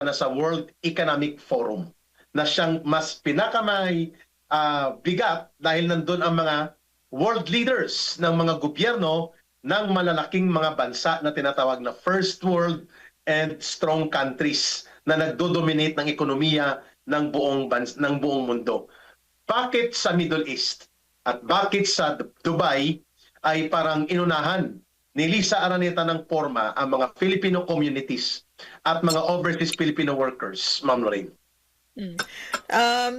na sa World Economic Forum na siyang mas pinakamay bigat dahil nandun ang mga world leaders ng mga gobyerno ng malalaking mga bansa na tinatawag na first world and strong countries na nagdodominate ng ekonomiya ng buong mundo. Bakit sa Middle East at bakit sa Dubai ay parang inunahan ni Lisa Araneta ng forma ang mga Filipino communities at mga overseas Filipino workers, Ma'am Lorraine?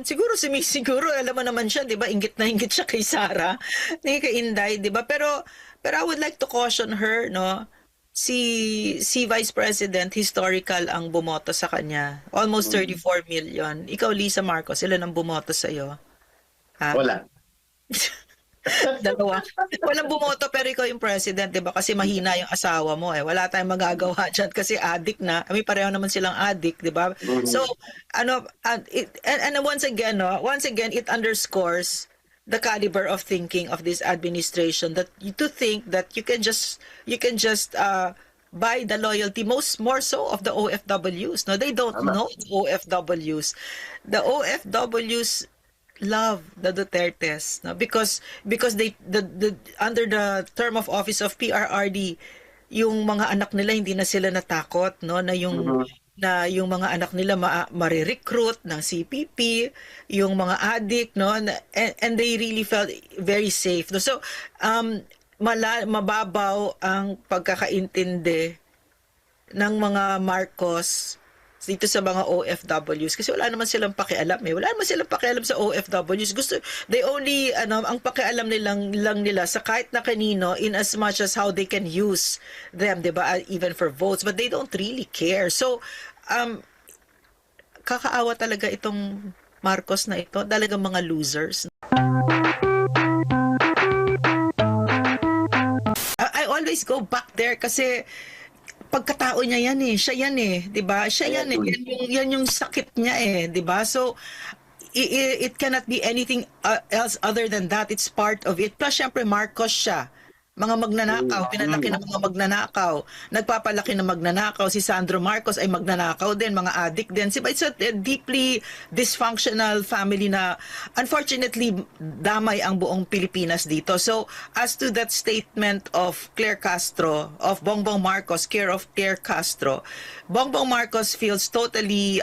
Siguro alam mo naman siya, 'di ba? Inggit na inggit siya kay Sara, kay Inday, 'di ba? Pero I would like to caution her, no? Si Vice President historical ang bumoto sa kanya. Almost 34 million. Ikaw, Lisa Marcos, ilan ang bumoto sa iyo? Ha? Wala. Dalawa. Walang bumoto pero ikaw yung president, 'di ba? Kasi mahina yung asawa mo eh. Wala tayong magagawa diyan kasi addict na. Kami pareho naman silang addict, 'di ba? So, and once again, it underscores the caliber of thinking of this administration that to think that you can just buy the loyalty more so of the OFWs. No, they don't know the OFWs. The OFWs love the Dutertes, no? Because they under the term of office of PRRD, yung mga anak nila hindi na sila natakot, no, na yung mga anak nila marirecruit ng CPP, yung mga addict, no, and they really felt very safe, no? So mababaw ang pagkakaintindi ng mga Marcos dito sa mga OFWs kasi wala naman silang pakialam eh. Wala naman silang pakialam sa OFWs. They only, ang pakialam lang nila sa kahit na kanino in as much as how they can use them, di ba? Even for votes. But they don't really care. So, kakaawa talaga itong Marcos na ito. Talagang mga losers. I always go back there kasi pagkatao niya yan eh. Siya yan eh, 'di ba? Siya yan eh. Yan yung sakit niya eh, 'di ba? So it cannot be anything else other than that. It's part of it. Plus syempre Marcos siya. Mga magnanakaw, pinalaki ng mga magnanakaw. Nagpapalaki ng magnanakaw. Si Sandro Marcos ay magnanakaw din, mga addict din. It's a deeply dysfunctional family na unfortunately damay ang buong Pilipinas dito. So, as to that statement of Claire Castro, of Bongbong Marcos, care of Claire Castro, Bongbong Marcos feels totally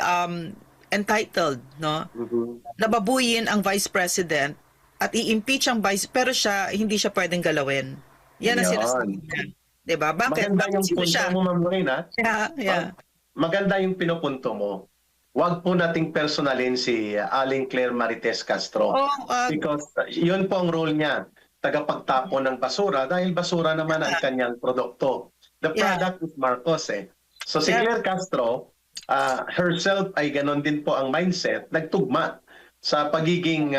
entitled, no? Nababuyin ang Vice President at i-impeach ang Vice, pero hindi siya pwedeng galawin. Yan ang sinasabi niya. Diba? Bakit? Maganda yung punto mo, Ma'am Lorraine, ha? Yeah. Maganda yung pinupunto mo. Huwag po nating personalin si Aling Claire Marites Castro. Because yun po ang role niya. Tagapagtapon ng basura dahil basura naman ang kanyang produkto. The product is Marcos eh. So si Claire Castro, herself ay ganon din po ang mindset. Nagtugma sa pagiging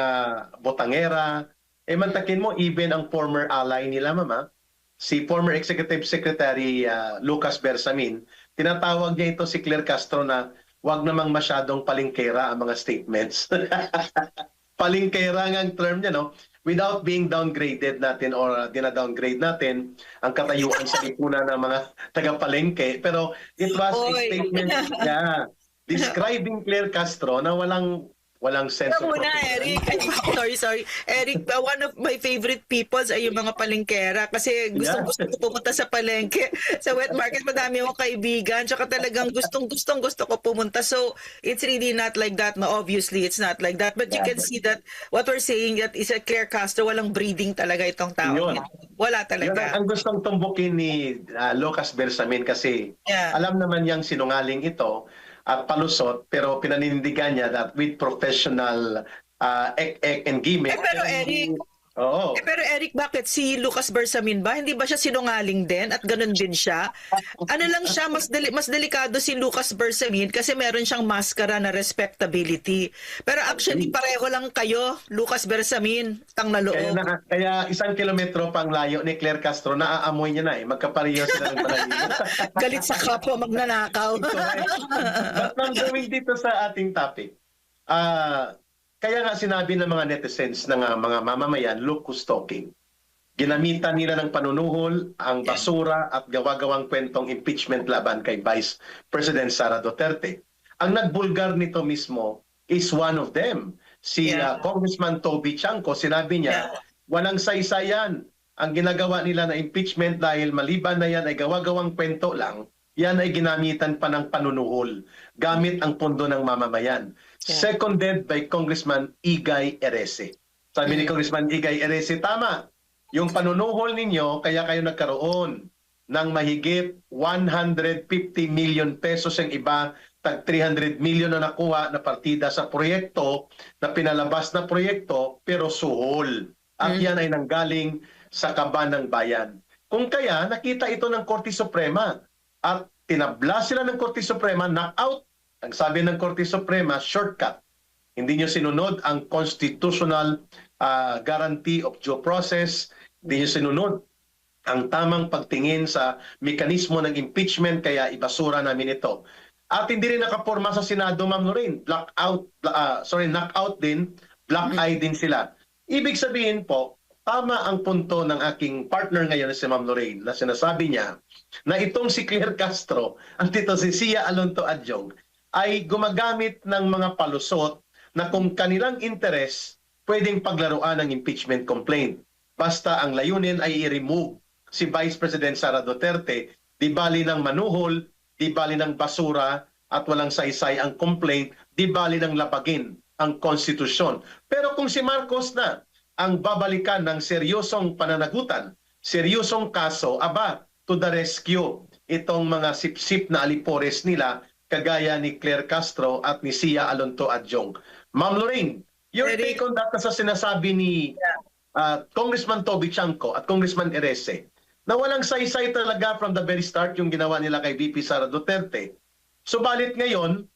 botangera. Mantakin mo, even ang former ally nila, Mama, si former Executive Secretary Lucas Bersamin, tinatawag niya ito si Claire Castro na wag namang masyadong palingkera ang mga statements. Palingkera ang term niya, no? Without being downgraded natin or dina-downgrade natin ang katayuan sa lipunan ng mga taga-palengke. Pero it was a statement describing Claire Castro na walang sense of Eric. Sorry. Eric, one of my favorite peoples ay yung mga palengkera kasi gusto ko pumunta sa palengke. Sa wet market, madami akong kaibigan. Tsaka talagang gusto ko pumunta. So, it's really not like that. No, obviously, it's not like that. But you can see that what we're saying that is a Claire Castro, walang breeding talaga itong tao. Wala talaga. Ang gustong tumbukin ni Lucas Bersamin kasi alam naman niyang sinungaling ito at palusot, pero pinanindigan niya that with professional and gimmick. Pero Eric, bakit si Lucas Bersamin ba? Hindi ba siya sinungaling din at ganun din siya? Ano lang siya, mas delikado si Lucas Bersamin kasi meron siyang maskara na respectability. Pero actually, pareho lang kayo, Lucas Bersamin, tang na loob. Kaya 1 kilometro pang layo ni Claire Castro, naaamoy niya na eh. Magkapareho sila ng balahibo. Galit sa kapwa magnanakaw. But nang going dito sa ating topic, kaya nga sinabi ng mga netizens ng mga mamamayan, locus talking. Ginamitan nila ng panunuhol ang basura at gawa-gawang kwentong impeachment laban kay Vice President Sara Duterte. ang nagbulgar nito mismo is one of them. Si Congressman Toby Chanco, sinabi niya, walang saysayan ang ginagawa nila na impeachment dahil maliban na yan ay gawa-gawang kwento lang, yan ay ginamitan pa ng panunuhol gamit ang pondo ng mamamayan. Seconded by Congressman Igay Erese. Sabi ni Congressman Igay Erese, tama, yung panunuhol ninyo, kaya kayo nagkaroon ng mahigit 150 million pesos ang iba, tag 300 million na nakuha na partida sa proyekto, na pinalabas na proyekto, pero suhol. At yan ay nanggaling sa kaban ng bayan. Kung kaya, nakita ito ng Korte Suprema at tinabla sila ng Korte Suprema, knockout. Ang sabi ng Korte Suprema, shortcut. Hindi nyo sinunod ang constitutional guarantee of due process. Hindi nyo sinunod ang tamang pagtingin sa mekanismo ng impeachment, kaya ibasura namin ito. At hindi rin nakaporma sa Senado, Ma'am Lorraine. Knockout din, black eye din sila. Ibig sabihin po, tama ang punto ng aking partner ngayon si Ma'am Lorraine na sinasabi niya na itong si Claire Castro, ang tito si Sia Alonto Adjong, ay gumagamit ng mga palusot na kung kanilang interes, pwedeng paglaruan ng impeachment complaint. Basta ang layunin ay i-remove si Vice President Sara Duterte, di bali ng manuhol, di bali ng basura at walang saysay ang complaint, di bali ng lapagin ang konstitusyon. Pero kung si Marcos na ang babalikan ng seryosong pananagutan, seryosong kaso, aba, to the rescue itong mga sip-sip na alipores nila kagaya ni Claire Castro at ni Sia Alonto Adjong. Ma'am Lorraine, your take on that sa sinasabi ni Congressman Toby Chanco at Congressman Erese, na walang saysay talaga from the very start yung ginawa nila kay VP Sara Duterte. Subalit ngayon,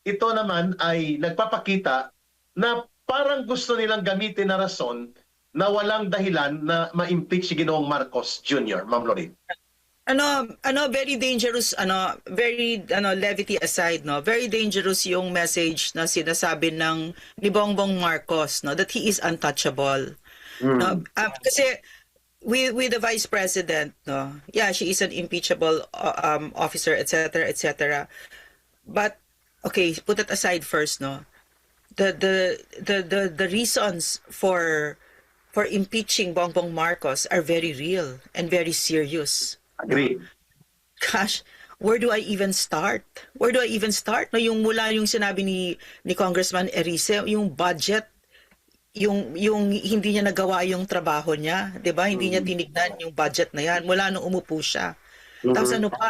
ito naman ay nagpapakita na parang gusto nilang gamitin na rason na walang dahilan na ma-impeach si Ginoong Marcos Jr., Ma'am Lorraine. Very dangerous, levity aside, no, very dangerous yung message na sinasabi ni Bongbong Marcos, no, that he is untouchable. No, kasi with the vice president, no, yeah, she is an impeachable officer, etc., etc. But okay, put it aside first, no. The reasons for impeaching Bongbong Marcos are very real and very serious. Agree. Gosh, where do I even start? Where do I even start? No, yung mula yung sinabi ni Congressman Erese, yung budget, yung hindi niya nagawa yung trabaho niya, 'di ba? Hindi niya tinignan yung budget na yan mula nung umupo siya. Tapos ano pa?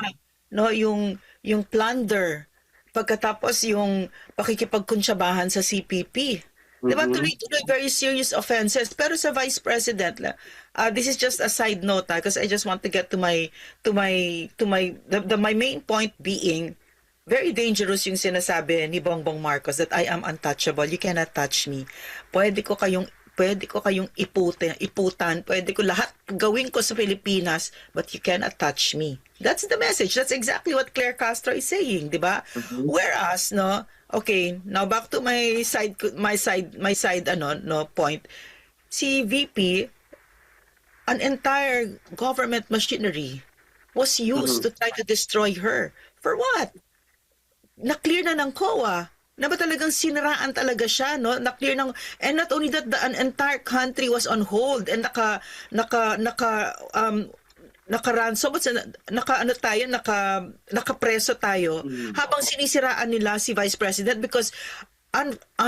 No, yung plunder, pagkatapos yung pakikipagkuntsabahan sa CPP. Diba? Tuloy-tuloy, very serious offenses. Pero sa Vice President, this is just a side note, because I just want to get to my main point being, very dangerous yung sinasabi ni Bongbong Marcos that I am untouchable. You cannot touch me. Pwede ko kayong iputan, pwede ko lahat gawin ko sa Pilipinas, but you cannot touch me. That's the message. That's exactly what Claire Castro is saying, di ba? Whereas, no, okay, now back to my side point. Si VP, an entire government machinery was used to try to destroy her. For what? Na-clear na ng COA na ba talagang siniraan talaga siya, no? Na-clear ng, and not only that, an entire country was on hold and nakapreso tayo habang sinisiraan nila si Vice President because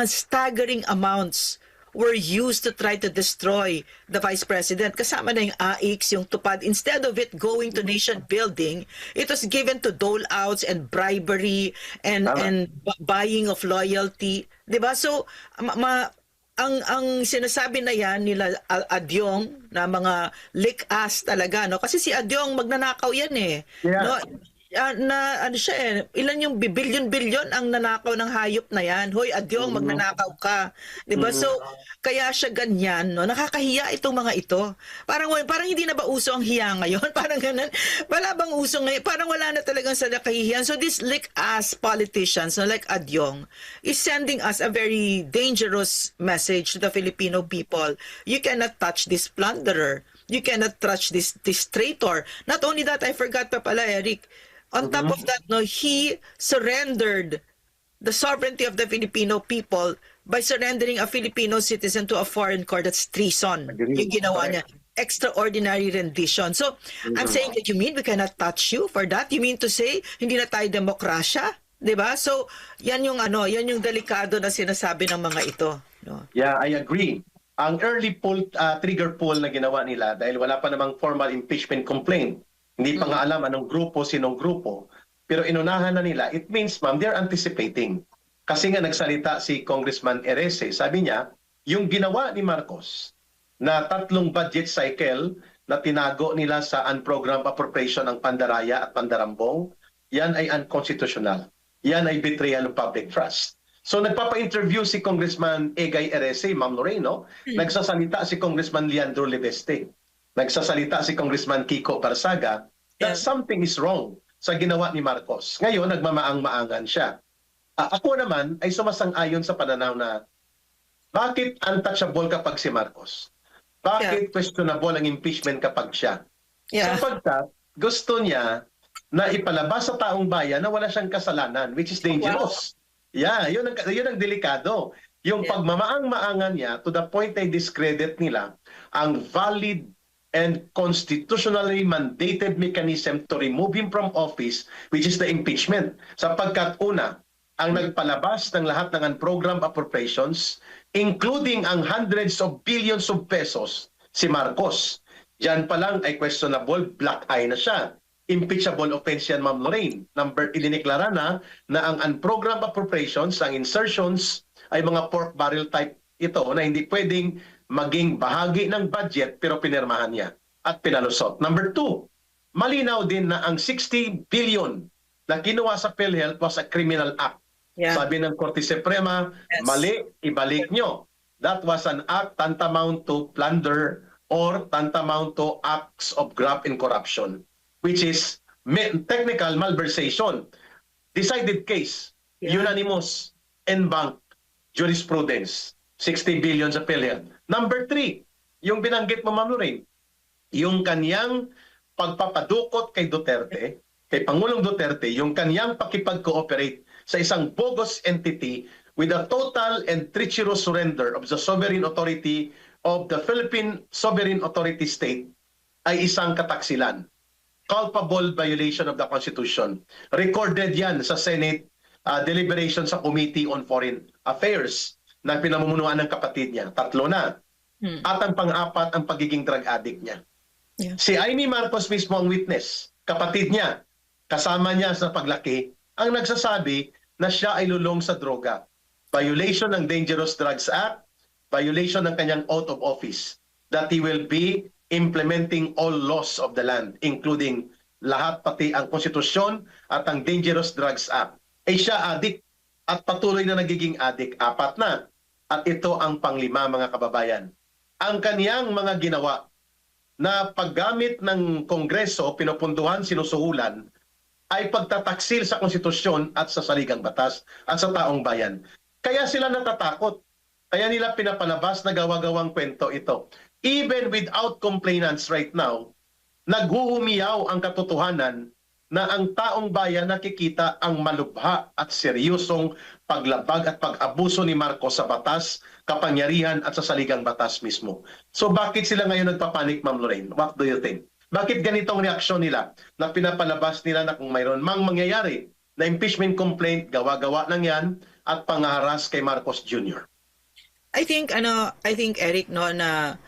staggering amounts were used to try to destroy the Vice President. Kasama na yung AIX, yung tupad. Instead of it going to nation building, it was given to dole-outs and bribery and buying of loyalty. Diba? So, ang sinasabi na yan nila Adyong na mga lick-ass talaga, no? Kasi si Adyong magnanakaw yan eh. Yeah. No? Ano siya eh, ilan yung bilyon-bilyon ang nanakaw ng hayop na yan. Hoy, Adyong, magnanakaw ka. Diba? So, kaya siya ganyan, no? Nakakahiya itong mga ito. Parang hindi na ba uso ang hiya ngayon? Parang ganun. Wala bang uso ngayon? Parang wala na talagang sa nakahihiyan. So, these lick-ass politicians, no, like Adyong, is sending us a very dangerous message to the Filipino people. You cannot touch this plunderer. You cannot touch this traitor. Not only that, I forgot pa pala, Eric. On top of that, no, he surrendered the sovereignty of the Filipino people by surrendering a Filipino citizen to a foreign court. That's treason. Agree. Yung ginawa niya. Correct. Extraordinary rendition. So, I'm saying that you mean we cannot touch you for that? You mean to say, hindi na tayo demokrasya? Diba? So, yan yung delikado na sinasabi ng mga ito. No? Yeah, I agree. Ang early trigger poll na ginawa nila dahil wala pa namang formal impeachment complaint. Hindi pa nga alam anong grupo, sinong grupo. Pero inunahan na nila. It means, ma'am, they're anticipating. Kasi nga nagsalita si Congressman Erese. Sabi niya, yung ginawa ni Marcos na 3 budget cycle na tinago nila sa unprogrammed appropriation ng Pandaraya at Pandarambong, yan ay unconstitutional. Yan ay betrayal of public trust. So nagpapa-interview si Congressman Egay Erese, Ma'am Loreno, nagsasalita si Congressman Leandro Leveste, nagsasalita si Congressman Kiko Barsaga that something is wrong sa ginawa ni Marcos. Ngayon, nagmamaang-maangan siya. Ako naman ay sumasang-ayon sa pananaw na bakit untouchable kapag si Marcos? Bakit questionable ang impeachment kapag siya? Sapagkat gusto niya na ipalabas sa taong bayan na wala siyang kasalanan, which is dangerous. Yeah, yun ang delikado. Yung pagmamaang-maangan niya to the point na discredit nila ang valid and constitutionally mandated mechanism to remove him from office, which is the impeachment. Sapagkat una, ang nagpalabas ng lahat ng unprogrammed appropriations, including ang hundreds of billions of pesos, si Marcos. Diyan pa lang ay questionable, black eye na siya. Impeachable offense yan, Ma'am Lorraine. Idineklara na ang unprogrammed appropriations, ang insertions, ay mga pork barrel type ito na hindi pwedeng maging bahagi ng budget pero pinirmahan niya at pinalusot. Number 2, malinaw din na ang 60 billion na kinuha sa PhilHealth was a criminal act. Sabi ng Korte Suprema, mali, ibalik nyo. That was an act tantamount to plunder or tantamount to acts of graft and corruption, which is technical malversation. Decided case, unanimous, en banc, jurisprudence, 60 billion sa PhilHealth. Number 3, yung binanggit mo, Ma'am Lorraine, yung kanyang pagpapadukot kay Duterte, kay Pangulong Duterte, yung kanyang pakipag-cooperate sa isang bogus entity with a total and treacherous surrender of the sovereign authority of the Philippine Sovereign Authority State ay isang kataksilan. Culpable violation of the Constitution. Recorded yan sa Senate deliberation sa Committee on Foreign Affairs na pinamumunuan ng kapatid niya. 3 na. At ang pang-4, ang pagiging drug addict niya. Si Amy Marcos mismo ang witness. Kapatid niya, kasama niya sa paglaki, ang nagsasabi na siya ay lulong sa droga. Violation ng Dangerous Drugs Act, violation ng kanyang oath of office, that he will be implementing all laws of the land, including lahat pati ang konstitusyon at ang Dangerous Drugs Act. Siya adik at patuloy na nagiging adik. 4 na. At ito ang pang-5, mga kababayan. Ang kaniyang mga ginawa na paggamit ng Kongreso, pinupunduhan, sinusuhulan, ay pagtataksil sa konstitusyon at sa saligang batas at sa taong bayan. Kaya sila natatakot. Kaya nila pinapalabas na gawa-gawang kwento ito. Even without complainants right now, naghuhumiyaw ang katotohanan na ang taong bayan nakikita ang malubha at seryosong paglabag at pag-abuso ni Marcos sa batas, kapangyarihan at sa saligang batas mismo. So bakit sila ngayon nagpapanik, Ma'am Lorraine? What do you think? Bakit ganitong reaksyon nila na pinapalabas nila na kung mayroon mang mangyayari na impeachment complaint, gawa-gawa ng yan at pangaharas kay Marcos Jr.? I think Eric, no, na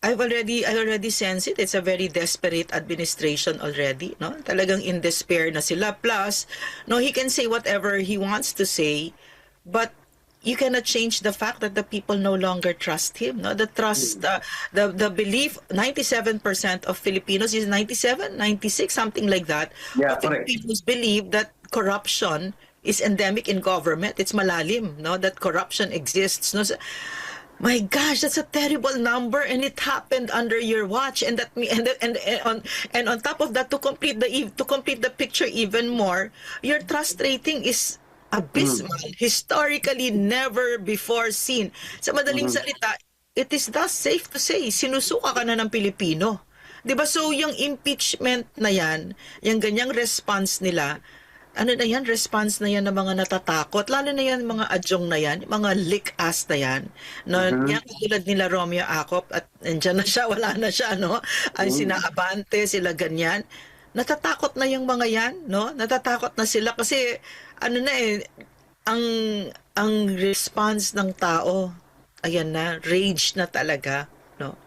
I already sense it. It's a very desperate administration already, no? Talagang in despair na sila. Plus, no, he can say whatever he wants to say, but you cannot change the fact that the people no longer trust him, no? The trust, the belief, 97% of Filipinos, is 97, 96, something like that. Yeah, correct. Filipinos believe that corruption is endemic in government. It's malalim, no? That corruption exists, no? My gosh, that's a terrible number, and it happened under your watch. And that and on top of that, to complete the picture even more, your trust rating is abysmal, historically never before seen. Sa madaling salita, it is thus safe to say, sinusuka ka na ng Pilipino. 'Di ba? So yung impeachment na yan, yung ganyang response nila, ano na yan, response na yan ng mga natatakot, lalo na yan mga adyong na yan, mga lick-ass na yan, no, yan katulad nila Romeo Acop, at andyan na siya, wala na siya, no, ang sina Abante, sila ganyan, natatakot na yung mga yan, no, natatakot na sila kasi, ano na eh, ang response ng tao, ayan na, rage na talaga, no.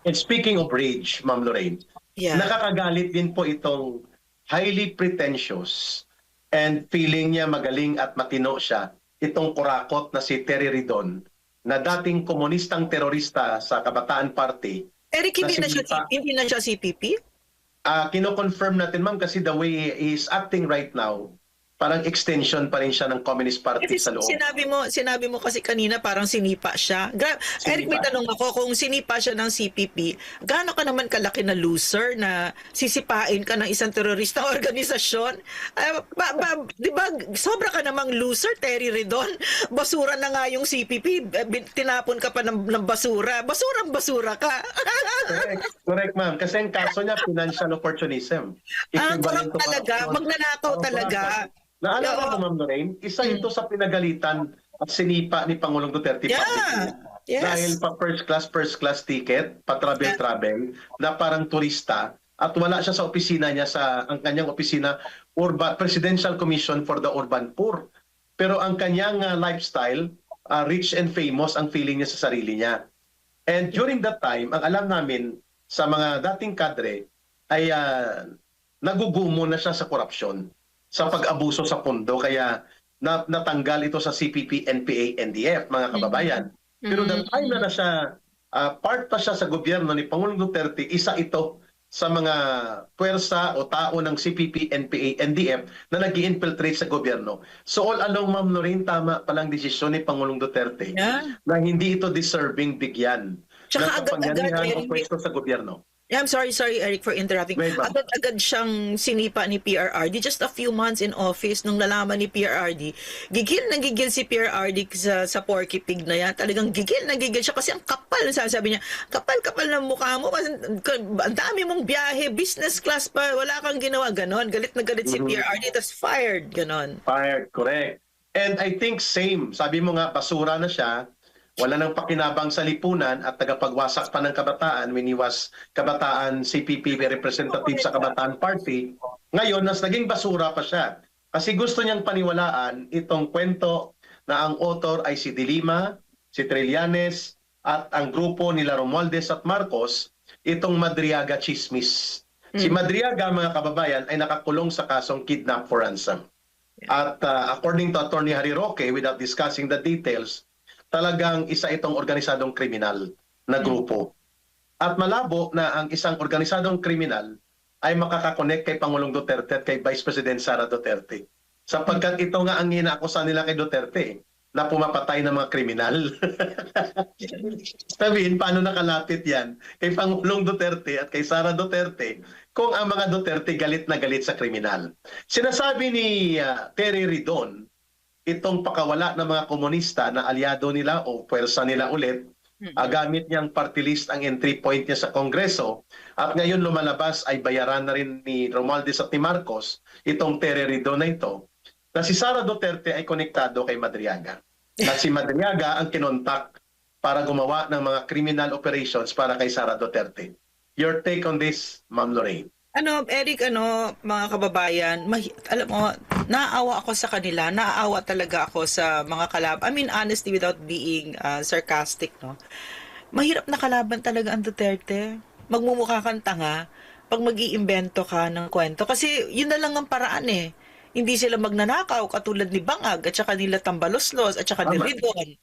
And speaking of rage, Ma'am Lorraine, Yeah. nakakagalit din po itong highly pretentious and feeling niya magaling at matino siya, itong kurakot na si Terry Ridon, na dating komunistang terorista sa Kabataan Party. Eric, hindi na siya CPP? Kino-confirm natin, ma'am, kasi the way he is acting right now, parang extension pa rin siya ng Communist Party Kasi sa loob. sinabi mo kasi kanina parang sinipa siya. Eric, may tanong ako, kung sinipa siya ng CPP, gaano ka naman kalaki na loser na sisipain ka ng isang teroristang organisasyon? Di ba, sobra ka namang loser, Terry Ridon. Basura na nga yung CPP. Tinapon ka pa ng basura. Basurang-basura ka. Correct, ma'am. Kasi ang kaso niya, financial opportunism. Corrupt talaga. Magnanakaw talaga. Naalala mo, Ma'am Lorraine, isa ito sa pinagalitan at sinipa ni Pangulong Duterte. Yeah. Yes. Dahil pa first class ticket, pa travel, na parang turista, at wala siya sa opisina niya, ang kanyang opisina, Presidential Commission for the Urban Poor. Pero ang kanyang lifestyle, rich and famous ang feeling niya sa sarili niya. And during that time, ang alam namin sa mga dating kadre ay nagugumo na siya sa korupsyon, sa pag-abuso sa pondo, kaya natanggal ito sa CPP, NPA, NDF, mga kababayan. Pero the time na siya, part pa siya sa gobyerno ni Pangulong Duterte, isa ito sa mga puwersa o tao ng CPP, NPA, NDF na nag-i-infiltrate sa gobyerno. So all along, Ma'am Lorraine, tama palang desisyon ni Pangulong Duterte na hindi ito deserving bigyan ng kapangyarihan o pwesto sa gobyerno. Yeah, I'm sorry, Eric, for interrupting. Agad siyang sinipa ni PRRD. Just a few months in office, nung nalaman ni PRRD, gigil si PRRD sa Porky Pig na yan. Talagang gigil siya kasi ang kapal. Sabi niya, kapal ng mukha mo. Ang dami mong biyahe, business class pa, wala kang ginawa. Ganon. Galit na galit si PRRD, tapos fired. Ganon. Fired, correct. And I think same. Sabi mo nga, basura na siya. Wala nang pakinabang sa lipunan at tagapagwasak pa ng kabataan when he was kabataan CPP representative sa Kabataan Party. Ngayon, naging basura pa siya. Kasi gusto niyang paniwalaan itong kwento na ang author ay si Dilima, si Trillanes, at ang grupo nila Romualdez at Marcos, itong Madriaga Chismis. Si Madriaga, mga kababayan, ay nakakulong sa kasong kidnap for ransom. At according to Attorney Harry Roque, without discussing the details, talagang isa itong organisadong kriminal na grupo. At malabo na ang isang organisadong kriminal ay makakakonect kay Pangulong Duterte at kay Vice President Sara Duterte. Sapagkat ito nga ang inaakusan nila kay Duterte, na pumapatay ng mga kriminal. Sabihin, paano nakalapit yan kay Pangulong Duterte at kay Sara Duterte kung ang mga Duterte galit na galit sa kriminal? Sinasabi ni Terry Ridon, itong pakawala ng mga komunista na aliado nila o pwersa nila ulit, gamit niyang party list ang entry point niya sa Kongreso, at ngayon lumalabas ay bayaran na rin ni Romualdez at ni Marcos itong Terry Ridon na ito, na si Sara Duterte ay konektado kay Madriaga. At si Madriaga ang kinontak para gumawa ng mga criminal operations para kay Sara Duterte. Your take on this, Ma'am Lorraine? Eric, mga kababayan, alam mo, naaawa ako sa kanila, naaawa talaga ako sa mga kalaban. I mean, honestly, without being sarcastic, no? Mahirap na kalaban talaga ang Duterte. Magmumukha kang tanga pag mag-iimbento ka ng kwento. Kasi yun na lang ang paraan eh. Hindi sila magnanakaw katulad ni Bangag at saka nila Tambaloslos at saka ni Ridon.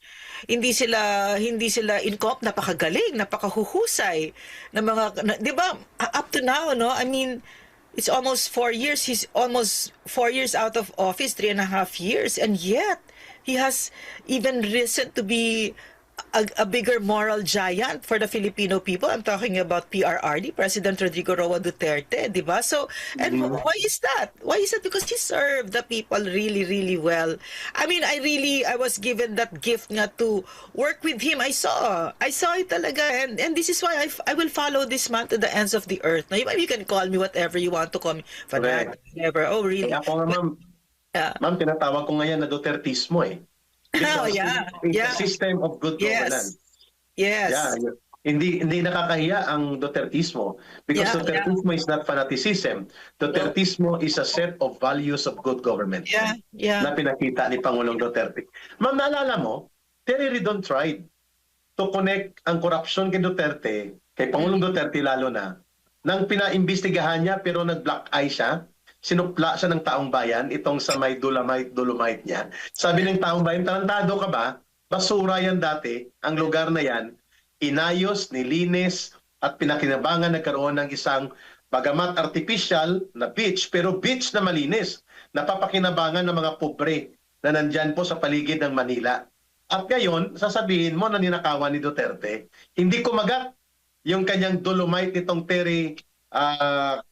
Hindi sila incop, napakagaling, napakahuhusay na mga, 'di ba? Up to now, no? I mean, it's almost 4 years. He's almost 4 years out of office, 3.5 years, and yet he has even risen to be a bigger moral giant for the Filipino people. I'm talking about PRRD, President Rodrigo Roa Duterte, di ba? So, and why is that? Why is that? Because he served the people really, really well. I mean, I was given that gift nga to work with him. I saw it talaga. And this is why I will follow this man to the ends of the earth. Now, you can call me whatever you want to call me. Fanatic, whatever. Oh, really? Kaya ako nga, ma'am, Yeah. ma'am, tinatawag ko ngayon na Dutertismo eh. Oh, Because yeah. it's Yeah. a system of good governance. Yes. Yeah. Hindi nakakahiya ang Dutertismo because Yeah, Dutertismo is not fanaticism. Dutertismo is a set of values of good government na pinakita ni Pangulong Duterte. Ma'am, naalala mo, Terry Ridon tried to connect ang corruption kay Duterte, kay Pangulong Duterte lalo na, nang pinaimbestigahan niya pero nag-black eye siya, sinupla siya ng taong bayan, itong sa may dolomite niya. Sabi ng taong bayan, tarantado ka ba? Basura yan dati, ang lugar na yan, inayos, nilinis, at pinakinabangan nagkaroon ng isang bagamat artificial na beach, pero beach na malinis, napapakinabangan ng mga pobre na nandyan po sa paligid ng Manila. At ngayon, sasabihin mo na ninakawan ni Duterte, hindi kumagat yung kanyang dolomite nitong Terry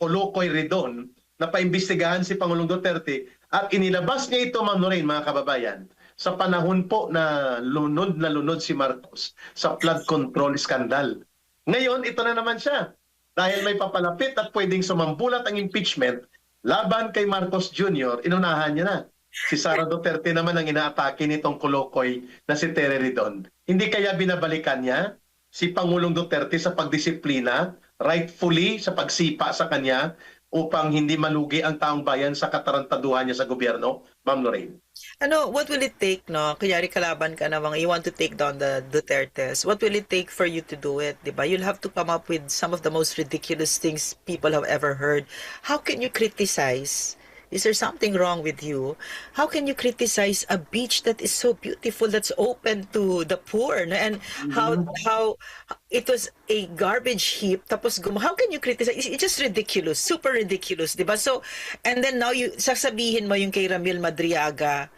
Colocoy Ridon na paimbestigahan si Pangulong Duterte at inilabas niya ito, Ma'am Lorraine, mga kababayan, sa panahon po na lunod si Marcos sa flood control scandal. Ngayon, ito na naman siya. Dahil may papalapit at pwedeng sumambulat ang impeachment laban kay Marcos Jr., inunahan niya na. Si Sara Duterte naman ang inaatake nitong Colocoy na si Terry Ridon. Hindi kaya binabalikan niya si Pangulong Duterte sa pagdisiplina, rightfully sa pagsipa sa kanya upang hindi malugi ang taong bayan sa katarantaduhan niya sa gobyerno? Ma'am Lorraine. Ano, what will it take, no? Kunyari kalaban ka na mga, you want to take down the Dutertes. What will it take for you to do it, di ba? You'll have to come up with some of the most ridiculous things people have ever heard. How can you criticize? Is there something wrong with you? How can you criticize a beach that is so beautiful, that's open to the poor, no? And how it was a garbage heap, tapos how can you criticize? It's just ridiculous, super ridiculous, di ba? So, and then now sasabihin mo yung kay Ramil Madriaga,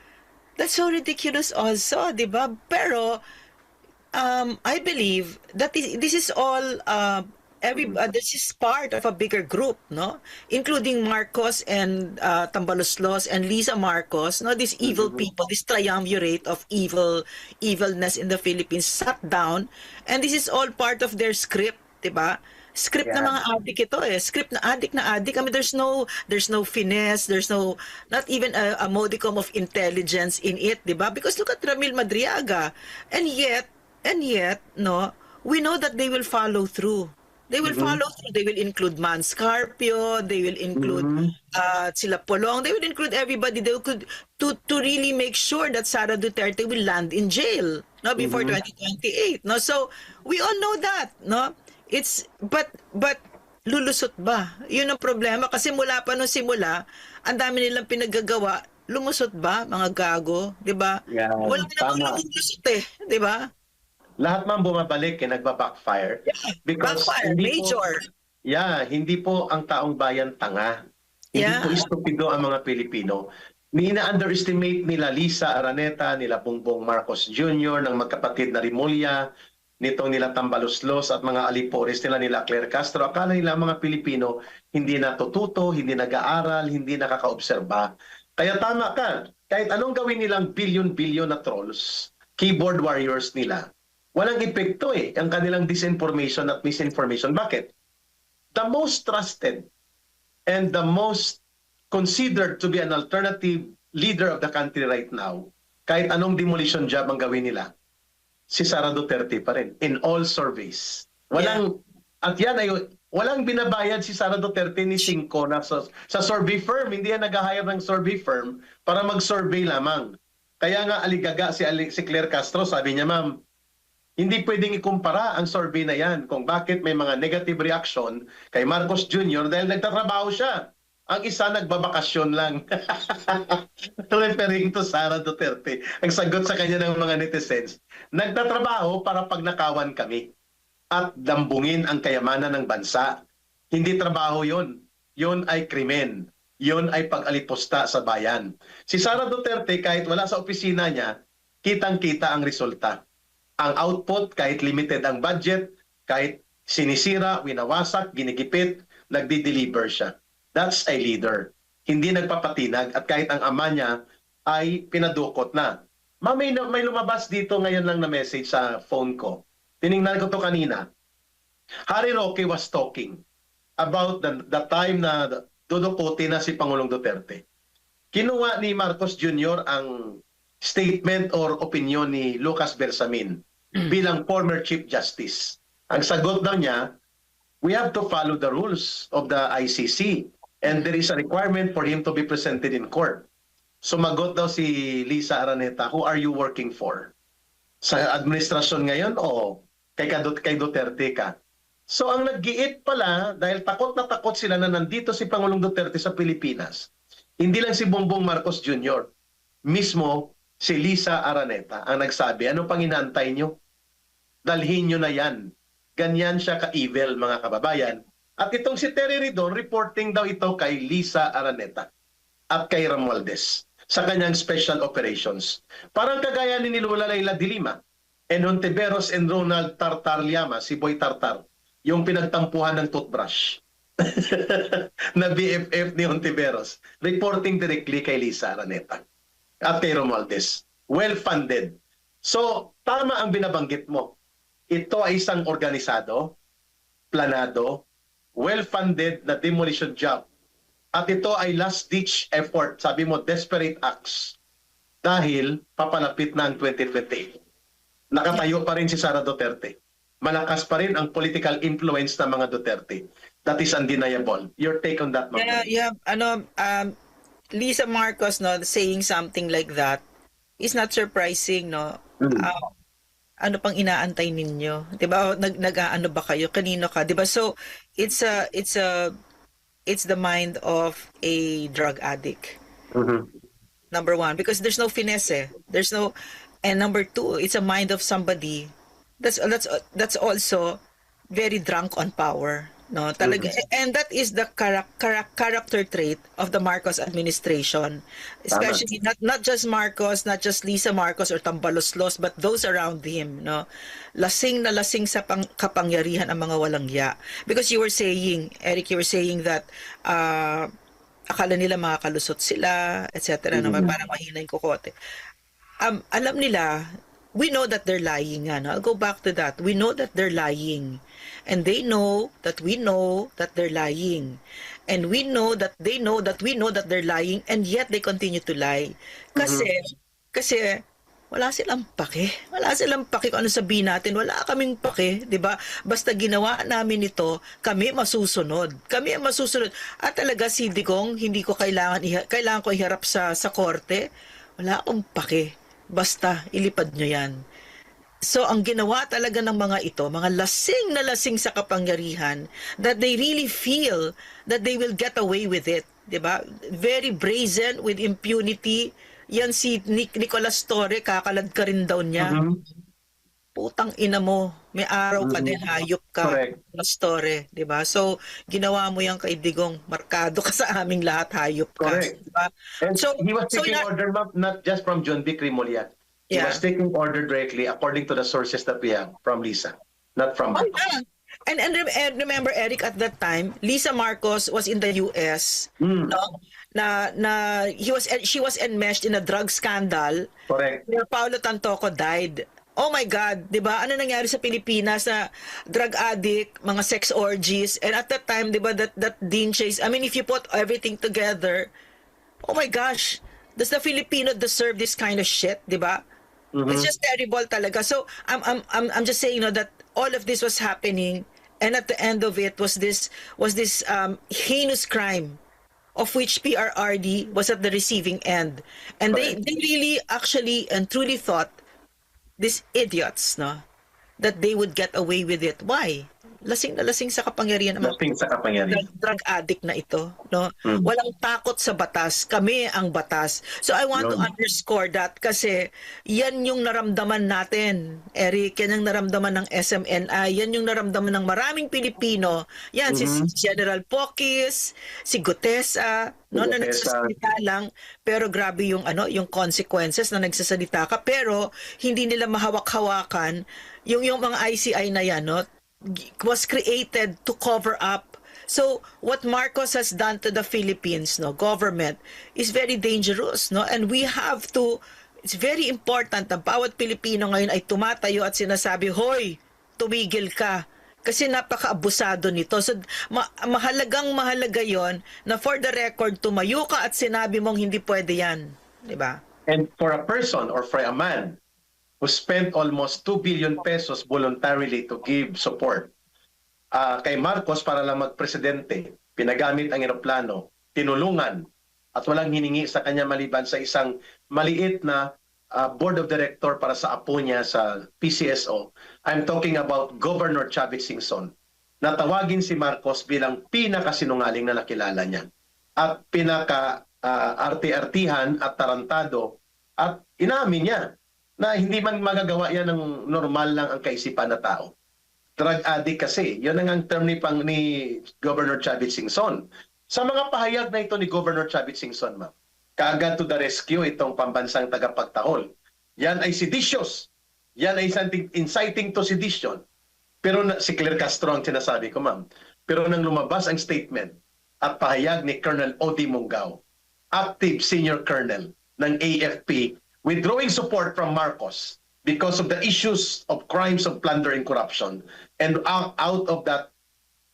that's so ridiculous also, di ba? Pero, I believe that this is all this is part of a bigger group, no? Including Marcos and Tambaloslos and Lisa Marcos, no? These evil people, this triumvirate of evilness in the Philippines sat down, and this is all part of their script, diba? Script na mga adik ito eh. Script na adik na adik. I mean, there's no finesse, there's not even a modicum of intelligence in it, diba? Because look at Ramil Madriaga. And yet, no, we know that they will follow through. They will follow through. They will include Manscarpio. They will include sila Polong. They will include everybody. They could to really make sure that Sara Duterte will land in jail, no, before 2028. No, so we all know that, no. It's but lulusot ba? Yun ang problema kasi mula pa nung simula, ang dami nilang pinaggagawa. Lumusot ba, mga gago, 'di ba? Yeah, wala namang lumusot eh, 'di ba? Lahat man bumabalik nagba-backfire. Because backfire, major. Hindi po ang taong bayan tanga. Hindi po istupido ang mga Pilipino. Nina-underestimate nila Lisa Araneta, nila Bongbong Marcos Jr., ng magkapatid na Rimulya, nitong nila Tambaloslos at mga alipores nila Claire Castro. Akala nila mga Pilipino hindi natututo, hindi nag-aaral, hindi nakaka-obserba. Kaya tama ka, kahit anong gawin nilang billion-billion na trolls, keyboard warriors nila, walang epekto eh, ang kanilang disinformation at misinformation. Bakit? The most trusted and the most considered to be an alternative leader of the country right now, kahit anong demolition job ang gawin nila, si Sara Duterte pa rin, in all surveys. At yan ay, walang binabayad si Sara Duterte ni Cinco na sa survey firm. Hindi yan nag-hire ng survey firm para mag-survey lamang. Kaya nga aligaga si Claire Castro, sabi niya, ma'am, hindi pwedeng ikumpara ang survey na yan kung bakit may mga negative reaction kay Marcos Jr. dahil nagtatrabaho siya. Ang isa nagbabakasyon lang. Referring to Sara Duterte. Ang sagot sa kanya ng mga netizens, nagtatrabaho para pagnakawan kami at dambungin ang kayamanan ng bansa. Hindi trabaho yon. Yon ay krimen. Yon ay pag-alipusta sa bayan. Si Sara Duterte, kahit wala sa opisina niya, kitang-kita ang resulta. ang output, kahit limited ang budget, kahit sinisira, winawasak, ginigipit, nagdi-deliver siya. That's a leader. Hindi nagpapatinag at kahit ang ama niya ay pinadukot na. May lumabas dito ngayon lang na message sa phone ko. Tiningnan ko to kanina. Harry Roque was talking about the time na dudukutin na si Pangulong Duterte. Kinuha ni Marcos Jr. ang statement or opinion ni Lucas Bersamin bilang former Chief Justice. Ang sagot daw niya, we have to follow the rules of the ICC and there is a requirement for him to be presented in court. Sumagot daw si Lisa Araneta, who are you working for? Sa administrasyon ngayon o kay Duterte ka? So ang nag-giit pala, dahil takot na takot sila na nandito si Pangulong Duterte sa Pilipinas, hindi lang si Bongbong Marcos Jr., mismo si Lisa Araneta ang nagsabi, ano pang inaantay nyo? Dalhin nyo na yan. Ganyan siya ka-evil, mga kababayan. At itong si Terry Ridon, reporting daw ito kay Lisa Araneta at kay Romualdez sa kanyang special operations. Parang kagaya ni Lula Layla de Lima, and Hontiveros and Ronald Tartar-Llama, si Boy Tartar, yung pinagtampuhan ng toothbrush na BFF ni Hontiveros, reporting directly kay Lisa Araneta at kay Romualdez. Well-funded. So, tama ang binabanggit mo. Ito ay isang organisado, planado, well-funded na demolition job. At ito ay last-ditch effort, sabi mo, desperate acts. Dahil papalapit na ang 2028. Nakatayo pa rin si Sara Duterte. Malakas pa rin ang political influence ng mga Duterte. That is undeniable. Your take on that, Ma'am? Yeah. Lisa Marcos, no, saying something like that is not surprising, no? Ano pang inaantay ninyo? 'Di ba? Nag-aano ba kayo? Kanino ka? 'Di ba? So, it's the mind of a drug addict. Number one, because there's no finesse. There's no, and number two, it's a mind of somebody that's also very drunk on power. No, talaga. And that is the character trait of the Marcos administration. Especially not just Marcos, not just Lisa Marcos or Tambaloslos, but those around him, no. Lasing na lasing sa kapangyarihan ang mga walang hiya. Because you were saying, Eric, you were saying that akala nila makakalusot sila, etc. Naman parang mahina yung kukote. Alam nila, we know that they're lying. I'll go back to that. We know that they're lying. And they know that we know that they're lying. And we know that they know that we know that they're lying, and yet they continue to lie. Kasi wala silang pake. Wala silang pake kung ano sabihin natin. Wala kaming pake, 'di ba? Basta ginawa namin ito, kami masusunod. Kami ang masusunod. At talaga si Digong, hindi ko kailangan ko iharap sa korte. Wala akong pake. Basta ilipad nyo 'yan. So, ang ginawa talaga ng mga ito, mga lasing na lasing sa kapangyarihan, that they really feel that they will get away with it. Diba? Very brazen, with impunity. Yan si Nicolas Torre, kakalad ka rin daw niya. Putang ina mo, may araw ka din, hayop ka, Nicolas Torre. Diba? So, ginawa mo yan kay Digong, markado ka sa aming lahat, hayop ka. Diba? And so, he was taking order not just from John B. Crimolia. He was taking order directly according to the sources that we have from Lisa, not from Marcos. And remember, Eric, at that time, Lisa Marcos was in the US. No? She was enmeshed in a drug scandal. Correct. Where Paulo Tantoco died. Oh my God, 'di ba? Ano nangyari sa Pilipinas na drug addict, mga sex orgies, and at that time, 'di ba, that Dean Chase, I mean, if you put everything together, oh my gosh, does the Filipino deserve this kind of shit, 'di ba? It's just terrible talaga. So I'm just saying, that all of this was happening, and at the end of it was this heinous crime of which PRRD was at the receiving end. And they really actually and truly thought, these idiots, no, that they would get away with it. Why? lasing na lasing sa kapangyarihan ng mga Lasing sa kapangyarihan. drug addict na ito, no? Mm. Walang takot sa batas, kami ang batas. So I want to Yun. underscore that kasi yan yung naramdaman natin, Eric, yan yung naramdaman ng SMNI, yan yung naramdaman ng maraming Pilipino. Yan, si General Pokis, si Gutesa, no, na Gutesa. nagsasalita lang, pero grabe yung yung consequences na nagsasalita ka, pero hindi nila mahawak-hawakan yung mga ICI na yan, no, was created to cover up. So what Marcos has done to the Philippines, no, government, is very dangerous, no, and we have to. It's very important na bawat Pilipino ngayon ay tumatayo at sinasabi, hoy, tumigil ka. Kasi napaka-abusado nito. So, mahalaga yon na for the record, tumayo ka at sinabi mong hindi pwede yan. Diba? And for a person or for a man who spent almost 2 billion pesos voluntarily to give support kay Marcos para lang magpresidente, pinagamit ang eroplano, tinulungan, at walang hiningi sa kanya maliban sa isang maliit na board of director para sa apo niya sa PCSO. I'm talking about Governor Chavit Singson. Natawagin si Marcos bilang pinakasinungaling na nakilala niya at pinaka-arti-artihan at tarantado, at inamin niya na hindi man magagawa yan ng normal lang ang kaisipan na tao. Drug addict kasi, yun ang term ni Governor Chavit Singson. Sa mga pahayag na ito ni Governor Chavit Singson, ma'am, kaagad to the rescue itong pambansang tagapagtahol. Yan ay seditious. Yan ay inciting to sedition. Pero si Claire Castro ang sinasabi ko, ma'am. Pero nang lumabas ang statement at pahayag ni Colonel Odi Mungao, active senior colonel ng AFP, withdrawing support from Marcos because of the issues of crimes of plunder and corruption. And out of that,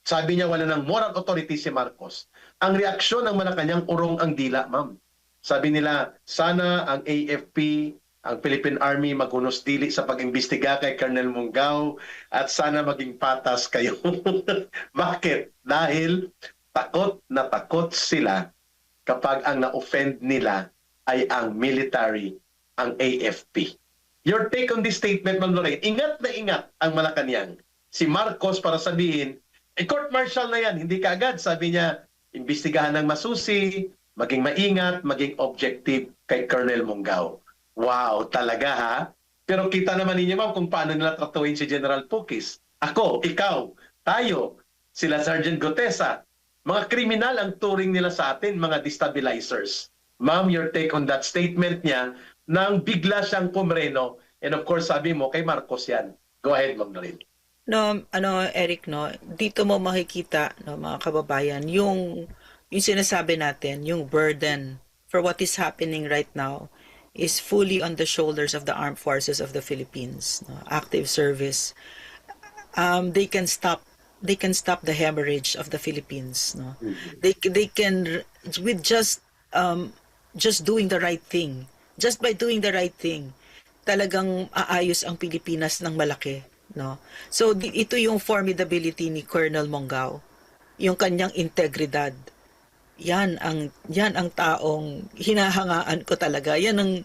sabi niya wala ng moral authority si Marcos. Ang reaksyon ng Malacanang urong ang dila, ma'am. Sabi nila, sana ang AFP, ang Philippine Army maghunos dili sa pag-imbestiga kay Colonel Mungao at sana maging patas kayo. Bakit? Dahil takot na takot sila kapag ang na-offend nila ay ang military, ang AFP. Your take on this statement, Ma'am Lorraine, ingat na ingat ang Malacanang. Si Marcos para sabihin, court-martial na yan, hindi kaagad. Sabi niya, imbestigahan ng masusi, maging maingat, maging objective kay Colonel Mungao. Wow, talaga ha? Pero kita naman ninyo, ma'am, kung paano nila tratuhin si General Pukis. Ako, ikaw, tayo, sila Sergeant Gutesa. Mga kriminal ang turing nila sa atin, mga destabilizers. Ma'am, your take on that statement niya nang bigla siyang pumreno. And of course, sabi mo, kay Marcos yan. Go ahead, Ma'am Noreen. No, Eric, no, dito mo makikita, no, mga kababayan, yung sinasabi natin, yung burden for what is happening right now is fully on the shoulders of the armed forces of the Philippines. No? Active service. They can stop the hemorrhage of the Philippines. No? They can, with just doing the right thing. Just by doing the right thing, talagang aayos ang Pilipinas ng malaki. No? So ito yung formidability ni Colonel Mungao, yung kanyang integridad. Yan ang taong hinahangaan ko talaga. Yan ang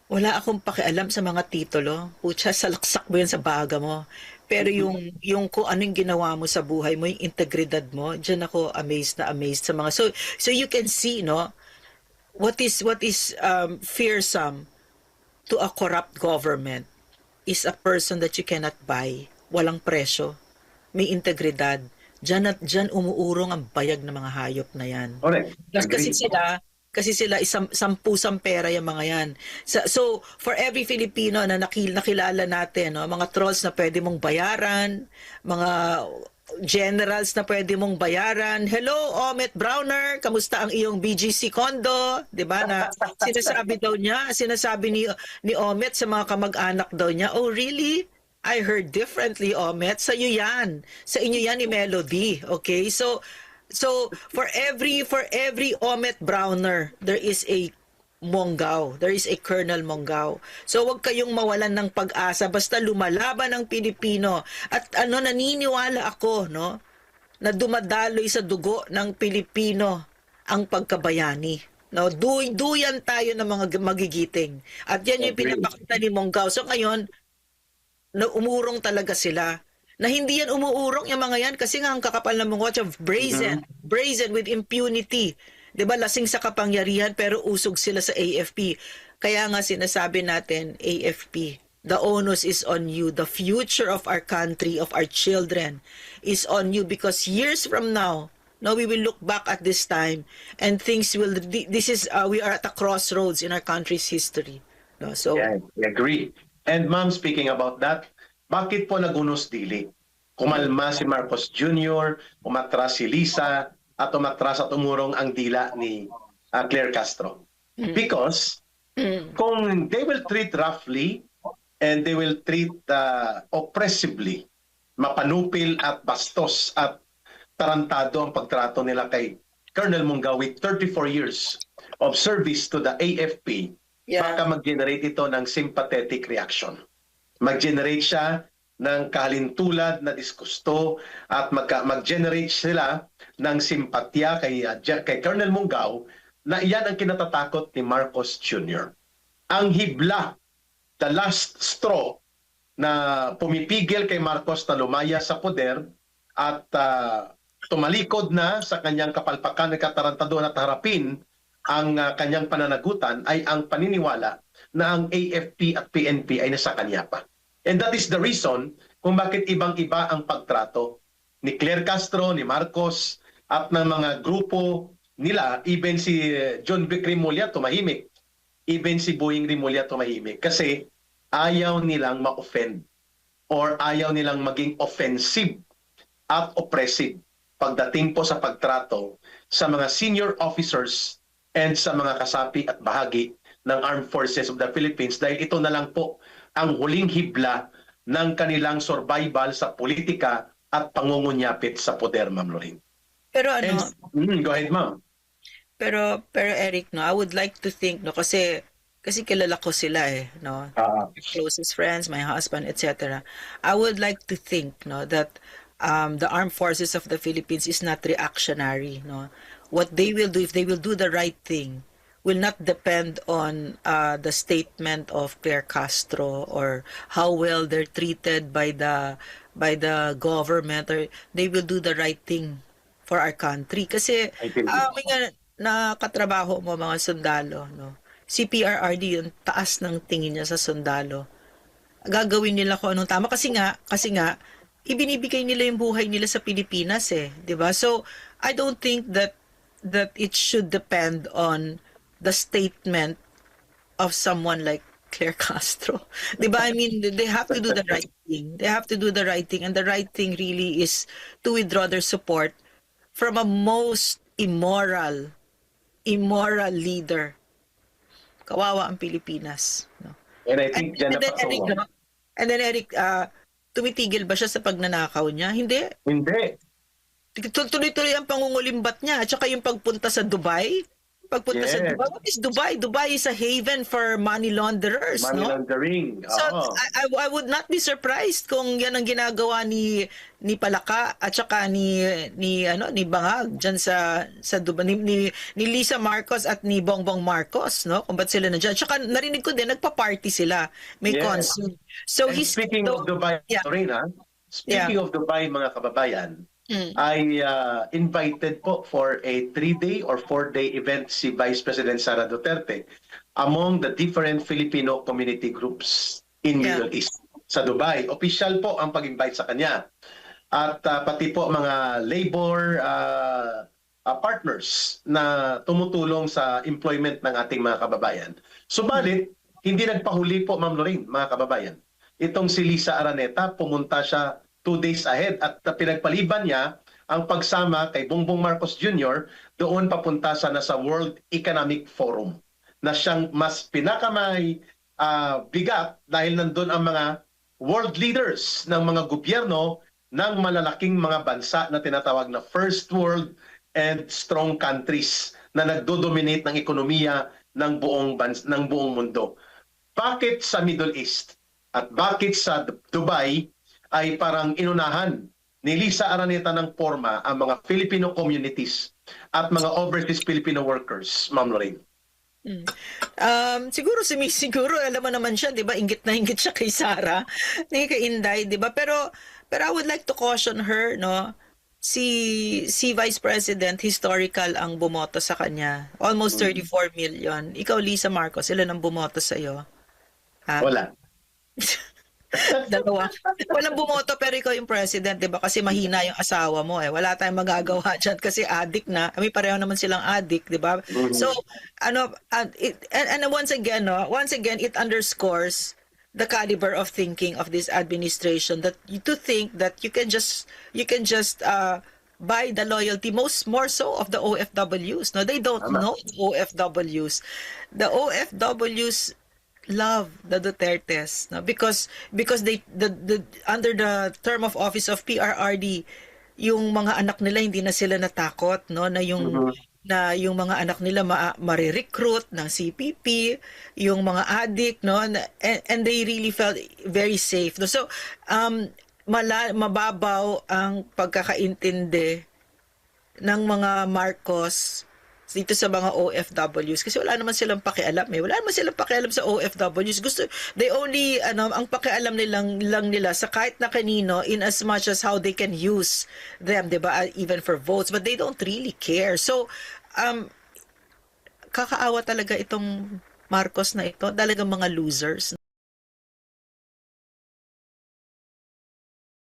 wala akong pakialam sa mga titulo. Putya, salaksak mo yan sa baga mo. Pero yung kung anong ginawa mo sa buhay mo, yung integridad mo, diyan ako amazed sa mga. So you can see, no, what is fearsome to a corrupt government is a person that you cannot buy. Walang presyo. May integridad. Diyan umuurong ang bayag ng mga hayop na yan. Kasi sila sampusang pera yung mga yan. So for every Filipino na nakilala natin, no, mga trolls na pwede mong bayaran, mga generals na pwede mong bayaran. Hello, Omet Browner, kamusta ang iyong BGC condo? 'Di ba na sinasabi ni Omet sa mga kamag-anak daw niya, "Oh, really? I heard differently, Omet. Sa iyo yan. Sa inyo yan ni Melody." Okay? So for every Omet Browner, there is a Mungao. There is a Colonel Mungao. So wag kayong mawalan ng pag-asa basta lumalaban ang Pilipino. At naniniwala ako, no, na dumadaloy sa dugo ng Pilipino ang pagkabayani. No, duyan tayo ng mga magigiting. At yan yung pinapakita ni Mungao. So ngayon, na umurong talaga sila. na hindi yan umuurong yung mga yan kasi nga ang kakapal ng mga of brazen with impunity. 'Di ba lasing sa kapangyarihan pero usog sila sa AFP. Kaya nga sinasabi natin, AFP, the onus is on you. The future of our country, of our children is on you because years from now, we will look back at this time and things will we are at a crossroads in our country's history. No, so Yeah, I agree. And ma'am, speaking about that, bakit po nagunos dili? Kumalma si Marcos Jr., umatras si Lisa, at umatras at umurong ang dila ni Claire Castro. Because kung they will treat roughly and they will treat oppressively, mapanupil at bastos at tarantado ang pagtrato nila kay Colonel Munggaw with 34 years of service to the AFP, baka mag-generate ito ng sympathetic reaction. Mag-generate siya ng kahalintulad na diskusto at mag-generate sila ng simpatya kay Colonel Munggaw na iyan ang kinatatakot ni Marcos Jr. Ang hibla, the last straw na pumipigil kay Marcos na lumaya sa poder at tumalikod na sa kanyang kapalpakan at katarantado at harapin ang kanyang pananagutan ay ang paniniwala na ang AFP at PNP ay nasa kanya pa. And that is the reason kung bakit ibang-iba ang pagtrato ni Claire Castro, ni Marcos, at ng mga grupo nila, even si John Vic Rimulya tumahimik, even si Boying Rimulya tumahimik, kasi ayaw nilang ma-offend or ayaw nilang maging offensive at oppressive pagdating po sa pagtrato sa mga senior officers and sa mga kasapi at bahagi ng Armed Forces of the Philippines dahil ito na lang po ang huling hibla ng kanilang survival sa politika at pangungunyapit sa poder, Ma'am Lorraine. Pero go ahead, Ma'am. Pero Eric, I would like to think, kasi kilala ko sila my closest friends, my husband, etc. I would like to think, that the Armed Forces of the Philippines is not reactionary, What they will do, if they will do the right thing, will not depend on the statement of Claire Castro or how well they're treated by the government, or they will do the right thing for our country. Kasi may nakatrabaho mo mga sundalo, si PRRD yung taas ng tingin niya sa sundalo. Gagawin nila kung anong tama kasi nga ibinibigay nila yung buhay nila sa Pilipinas 'di ba? So I don't think that it should depend on the statement of someone like Claire Castro. 'Di ba? I mean, they have to do the right thing. They have to do the right thing, and the right thing really is to withdraw their support from a most immoral leader. Kawawa ang Pilipinas, And I think and then Eric, tumitigil ba siya sa pagnanakaw niya? Hindi. Tuloy-tuloy ang pangungulimbat niya at saka yung pagpunta sa Dubai. Sa Dubai. What is Dubai? Dubai is a haven for money launderers, Money laundering. So I would not be surprised kung yan ang ginagawa ni Palaka at saka ni Bangag diyan sa Dubai, ni Lisa Marcos at ni Bongbong Marcos, kung ba't sila nandiyan. At saka narinig ko din nagpa-party sila. May concert. So speaking of Dubai, Torina, speaking of Dubai, mga kababayan, I invited po for a 3-day or 4-day event si Vice President Sara Duterte among the different Filipino community groups in Middle East sa Dubai. Official po ang pag-invite sa kanya. At pati po mga labor partners na tumutulong sa employment ng ating mga kababayan. Subalit, hindi nagpahuli po, Ma'am Lorraine, mga kababayan. Itong si Lisa Araneta, pumunta siya 2 days ahead at pinagpaliban niya ang pagsama kay Bongbong Marcos Jr. doon papunta sana sa World Economic Forum na siyang mas pinakamay bigat dahil nandun ang mga world leaders ng mga gobyerno ng malalaking mga bansa na tinatawag na first world and strong countries na nagdo-dominate ng ekonomiya ng buong mundo. Bakit sa Middle East at bakit sa Dubai ay parang inunahan ni Lisa Araneta ng porma ang mga Filipino communities at mga overseas Filipino workers, Ma'am Lorraine? Siguro alam mo naman siya, 'di ba? Inggit na inggit siya kay Sara, kay Inday, 'di ba? Pero Pero I would like to caution her, no? Si Vice President, historical ang bumoto sa kanya. Almost 34 million. Ikaw, Lisa Marcos, ilan ang bumoto sa iyo? Ha? Wala. Dalawa. Walang bumoto pero ikaw yung president, 'di ba? Kasi mahina yung asawa mo eh. Wala tayong magagawa diyan kasi addict na. Kami pareho naman silang addict, 'di ba? So, ano and once again, no, once again it underscores the caliber of thinking of this administration that to think that you can just buy the loyalty more so of the OFWs. No, they don't know OFWs. The OFWs love the Dutertes, no, because they the under the term of office of PRRD, yung mga anak nila hindi na sila natakot, no, na yung mga anak nila marirecruit ng CPP, yung mga addict, no, and they really felt very safe, no? So mababaw ang pagkakaintindi ng mga Marcos dito sa mga OFWs kasi wala naman silang pakialam eh. Wala naman silang pakialam sa OFWs. They only, ang pakialam lang nila sa kahit na kanino in as much as how they can use them, di ba? Even for votes. But they don't really care. So, kakaawa talaga itong Marcos na ito. Talagang mga losers.